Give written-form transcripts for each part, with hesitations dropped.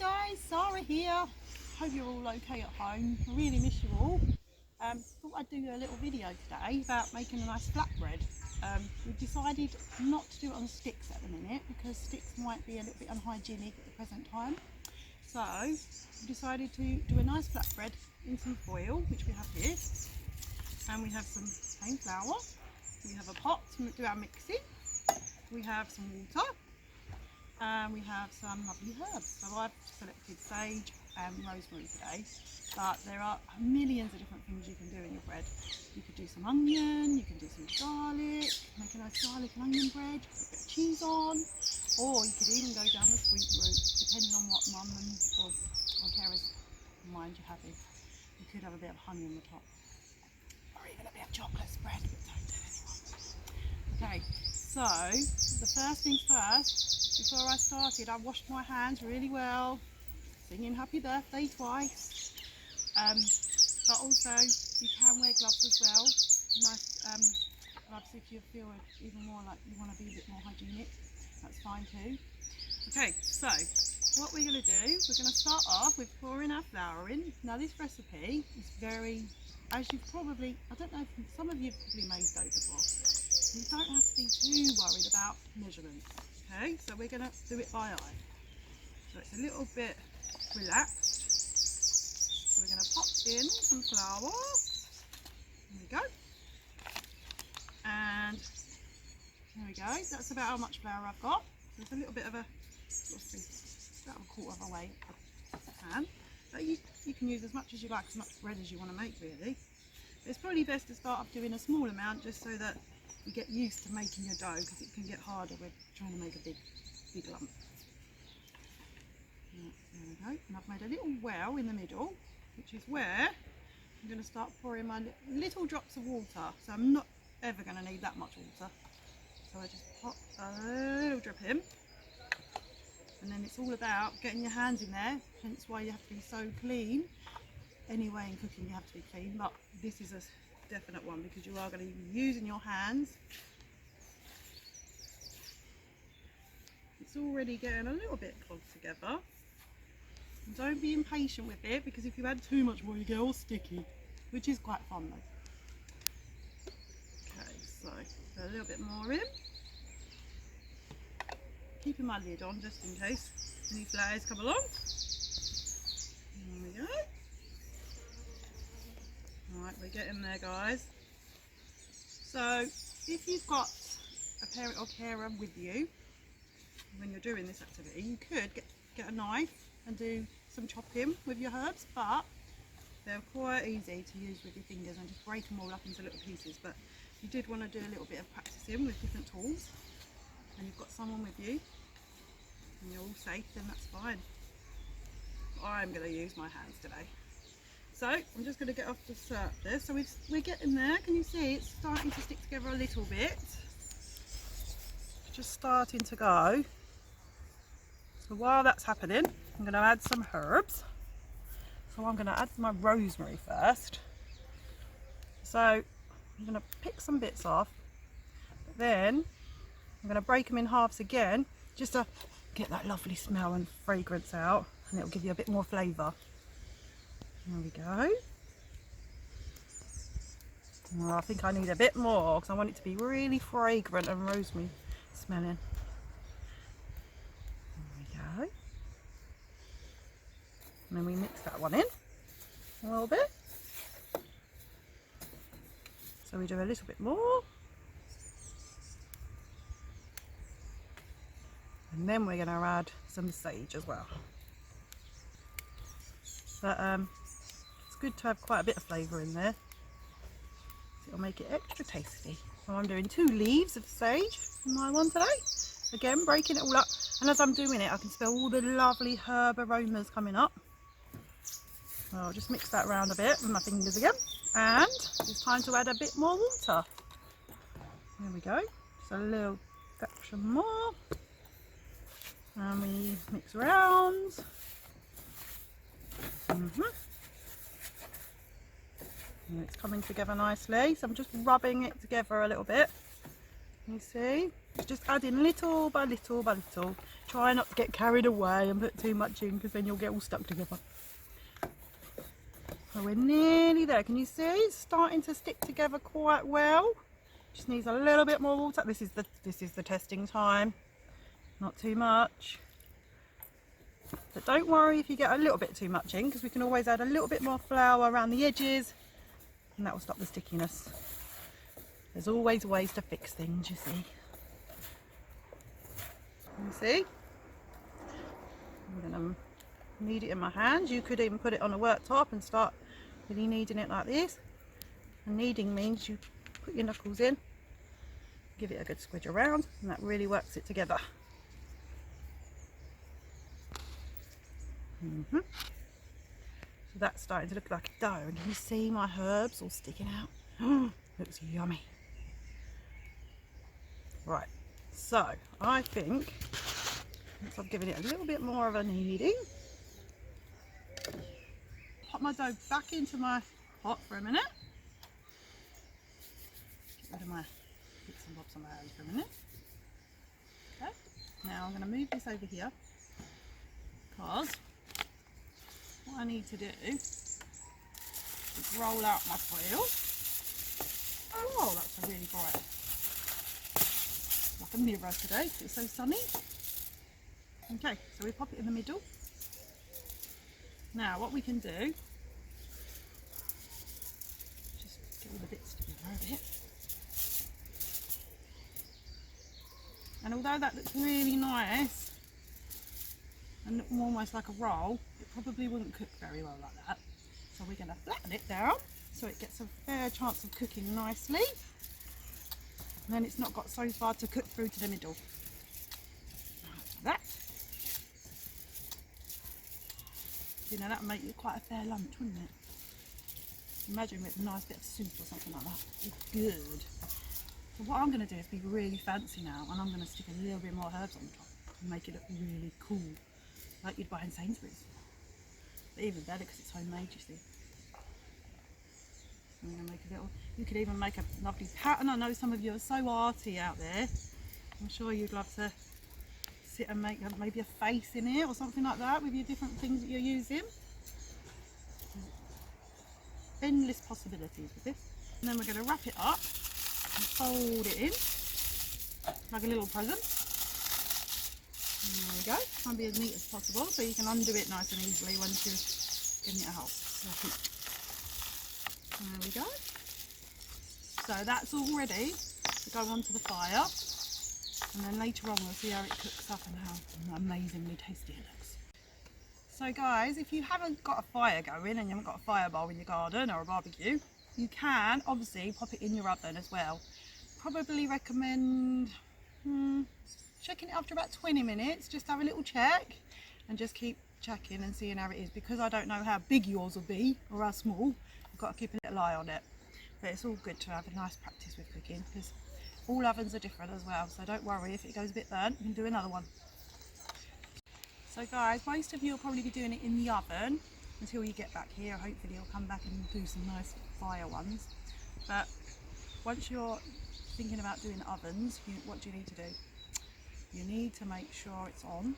guys, Sara here. Hope you're all okay at home. I really miss you all. Thought I'd do a little video today about making a nice flatbread. We've decided not to do it on sticks at the minute because sticks might be a little bit unhygienic at the present time. So we decided to do a nice flatbread in some foil, which we have here. And we have some plain flour. We have a pot to do our mixing. We have some water. And we have some lovely herbs. So I've selected sage and rosemary today, but there are millions of different things you can do in your bread. You could do some onion, you can do some garlic, make a nice garlic and onion bread, put a bit of cheese on, or you could even go down the sweet route, depending on what mum and or carers mind you having. You could have a bit of honey on the top, or even a bit of chocolate spread, but don't tell anyone. Okay, so the first things first. Before I started, I washed my hands really well, singing happy birthday twice, but also you can wear gloves as well, nice gloves if you feel even more like you want to be a bit more hygienic, that's fine too. Okay, so what we're going to do, we're going to start off with pouring our flour in. Now this recipe is very, as you've probably, I don't know if some of you have probably made dough before, you don't have to be too worried about measurements. Okay, so we're going to do it by eye. So it's a little bit relaxed. So we're going to pop in some flour. There we go. And there we go. That's about how much flour I've got. There's a little bit of a, about a quarter of a weight of a pan. But you can use as much as you like, as much bread as you want to make really. But it's probably best to start off doing a small amount just so that you get used to making your dough, because it can get harder with trying to make a big lump. There we go. And I've made a little well in the middle, which is where I'm going to start pouring my little drops of water. So I'm not ever going to need that much water. So I just pop a little drip in. And then it's all about getting your hands in there, hence why you have to be so clean. Anyway, in cooking you have to be clean, but this is a definite one because you are going to be using your hands. It's already getting a little bit clogged together. And don't be impatient with it, because if you add too much more you get all sticky, which is quite fun though. Okay, so put a little bit more in. Keeping my lid on just in case any flies come along. There we go. Right, we're getting there, guys. So if you've got a parent or carer with you when you're doing this activity, you could get a knife and do some chopping with your herbs, but they're quite easy to use with your fingers and just break them all up into little pieces. But if you did want to do a little bit of practicing with different tools and you've got someone with you and you're all safe, then that's fine. But I'm going to use my hands today. So I'm just going to get off the surface. So we're getting there. Can you see it's starting to stick together a little bit? It's just starting to go. So while that's happening, I'm going to add some herbs. So I'm going to add my rosemary first. So I'm going to pick some bits off, but then I'm going to break them in halves again, just to get that lovely smell and fragrance out, and it'll give you a bit more flavour. There we go. Oh, I think I need a bit more because I want it to be really fragrant and rosemary smelling. There we go. And then we mix that one in a little bit. So we do a little bit more. And then we're going to add some sage as well. But it's good to have quite a bit of flavour in there. So it'll make it extra tasty. So I'm doing 2 leaves of sage in my one today. Again, breaking it all up. And as I'm doing it, I can smell all the lovely herb aromas coming up. So I'll just mix that around a bit with my fingers again. And it's time to add a bit more water. There we go. Just a little fraction more. And we mix around. And it's coming together nicely, so I'm just rubbing it together a little bit You see? Just adding little by little by little. Try not to get carried away and put too much in, because then you'll get all stuck together. So we're nearly there. Can you see? It's starting to stick together quite well. Just needs a little bit more water. This is the testing time. Not too much. But don't worry if you get a little bit too much in, because we can always add a little bit more flour around the edges, and that will stop the stickiness. There's always ways to fix things, you see. You see? I'm going to knead it in my hands. You could even put it on a worktop and start really kneading it like this. And kneading means you put your knuckles in, give it a good squidge around, and that really works it together. So that's starting to look like a dough, and can you see my herbs all sticking out? Looks yummy. Right, so I think once I've given it a little bit more of a kneading, pop my dough back into my pot for a minute. Get rid of my bits and bobs on my hands for a minute. Okay, now I'm going to move this over here, because what I need to do is roll out my foil. Oh, that's a really bright, like a mirror today, it's so sunny. Okay, so we pop it in the middle. Now what we can do, just get all the bits together a bit. And although that looks really nice and look almost like a roll, it probably wouldn't cook very well like that. So we're going to flatten it down so it gets a fair chance of cooking nicely. And then it's not got so far to cook through to the middle. Like that. You know, that would make it quite a fair lunch, wouldn't it? Imagine with a nice bit of soup or something like that. It's good. So what I'm going to do is be really fancy now, and I'm going to stick a little bit more herbs on top and make it look really cool, like you'd buy in Sainsbury's. But even better because it's homemade, you see. So I'm going to make a little, you could even make a lovely pattern. I know some of you are so arty out there. I'm sure you'd love to sit and make maybe a face in it or something like that with your different things that you're using. Endless possibilities with this. And then we're going to wrap it up and fold it in like a little present. And there we go. Try and be as neat as possible so you can undo it nice and easily once you've given it a hold. There we go. So that's all ready to go onto the fire, and then later on we'll see how it cooks up and how amazingly tasty it looks. So guys, if you haven't got a fire going and you haven't got a fireball in your garden or a barbecue, you can obviously pop it in your oven as well. Probably recommend checking it after about 20 minutes, just have a little check and just keep checking and seeing how it is, because I don't know how big yours will be or how small. You've got to keep a little eye on it. But it's all good to have a nice practice with cooking, because all ovens are different as well, so don't worry if it goes a bit burnt, you can do another one. So guys, most of you will probably be doing it in the oven until you get back here. Hopefully you'll come back and do some nice fire ones. But once you're thinking about doing ovens, what do you need to do? You need to make sure it's on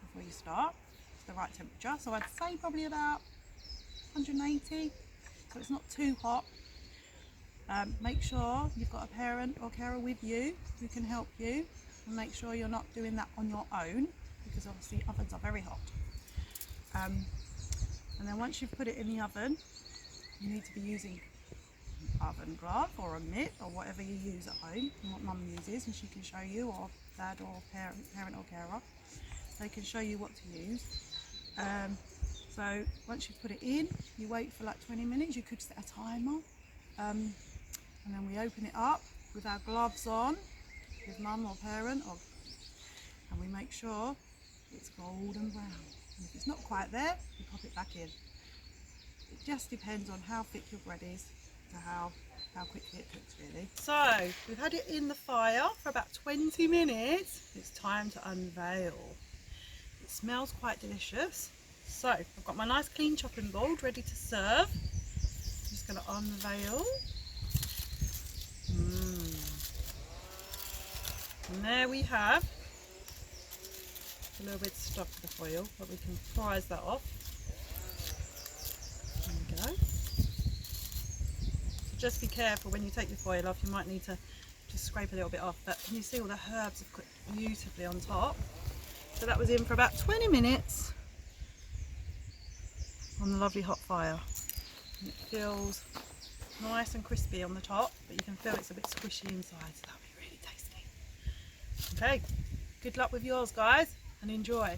before you start. It's the right temperature, so I'd say probably about 180, so it's not too hot. Make sure you've got a parent or carer with you who can help you, and make sure you're not doing that on your own, because obviously ovens are very hot. And then once you've put it in the oven, you need to be using an oven glove or a mitt or whatever you use at home, and what mum uses, and she can show you, or dad or parent or carer, they can show you what to use. So once you've put it in, you wait for like 20 minutes, you could set a timer. And then we open it up with our gloves on, with mum or parent, and we make sure it's golden brown. And if it's not quite there, we pop it back in. It just depends on how thick your bread is to how quickly it cooks, really. So we've had it in the fire for about 20 minutes. It's time to unveil. It smells quite delicious. So I've got my nice clean chopping board ready to serve. I'm just going to unveil. And there we have a little bit stuck with the foil, but we can prise that off. There we go. So just be careful when you take your foil off, you might need to just scrape a little bit off, but can you see all the herbs have cooked beautifully on top? So that was in for about 20 minutes on the lovely hot fire. And it feels nice and crispy on the top, but you can feel it's a bit squishy inside, so that'll be really tasty. Okay, good luck with yours guys and enjoy.